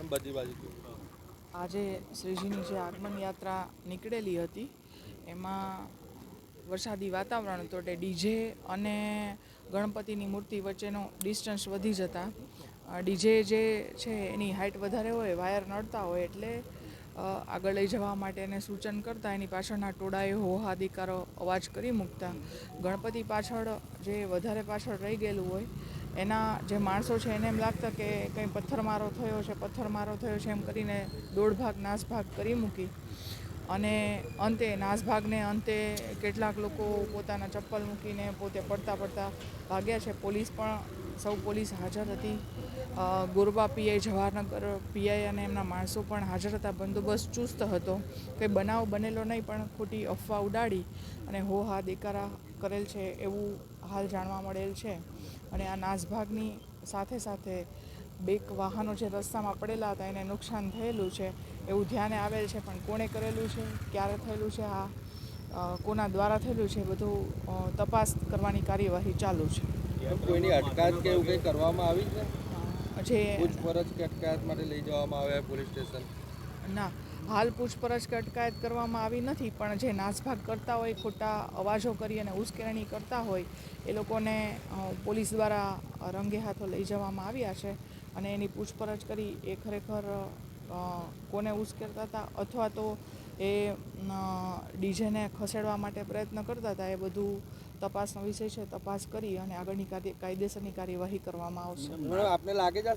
બધી બાજુ આજે શ્રીજીની જે આગમન યાત્રા નીકળેલી હતી એમાં વરસાદી વાતાવરણ હતો એટલે ડીજે અને ગણપતિની મૂર્તિ વચ્ચેનો ડિસ્ટન્સ વધી જતા ડીજે જે છે એની હાઇટ વધારે હોય, વાયર નડતા હોય એટલે આગળ લઈ જવા માટે એને સૂચન કરતા એની પાછળના ટોળાએ હોહા દીકારો અવાજ કરી મૂકતા ગણપતિ પાછળ જે વધારે પાછળ રહી ગયેલું હોય એના જે માણસો છે એને એમ લાગતા કે કંઈ પથ્થરમારો થયો છે એમ કરીને દોઢ નાસભાગ કરી મૂકી અને અંતે કેટલાક લોકો પોતાના ચપ્પલ મૂકીને પોતે પડતા ભાગ્યા છે. પોલીસ હાજર હતી. ગોરબા પીઆઈ, જવાહરનગર પીઆઈ અને એમના માણસો પણ હાજર હતા. બંદોબસ્ત ચુસ્ત હતો. કંઈ બનાવ બનેલો નહીં પણ ખોટી અફવા ઉડાડી અને હોહા દેકારા કરેલ છે એવું હાલ જાણવા મળેલ છે. અને આ નાસભાગની સાથે બે વાહનો જે રસ્તામાં પડેલા હતા એને નુકસાન થયેલું છે એવું ધ્યાને આવેલ છે, પણ કોણે કરેલું છે, ક્યારે થયેલું છે, કોના દ્વારા થયેલું છે બધું તપાસ કરવાની કાર્યવાહી ચાલુ છે. કોઈની અટકાયત કે એવું કંઈ કરવામાં આવી છે? જે પૂછપરછ કે અટકાયત માટે લઈ જવામાં આવ્યા પોલીસ સ્ટેશન? ના, હાલ પૂછપરછ કે અટકાયત કરવામાં આવી નથી, પણ જે નાસભાગ કરતા હોય, ખોટા અવાજો કરી અને ઉશ્કેરણી કરતા હોય એ લોકોને પોલીસ દ્વારા રંગે હાથો લઈ જવામાં આવ્યા છે અને એની પૂછપરછ કરી એ ખરેખર કોને ઉશ્કેરતા હતા અથવા તો એ ડીજેને ખસેડવા માટે પ્રયત્ન કરતા હતા એ બધું તપાસનો વિષય છે. તપાસ કરી અને આગળની કાયદેસરની કાર્યવાહી કરવામાં આવશે. આપને લાગે છે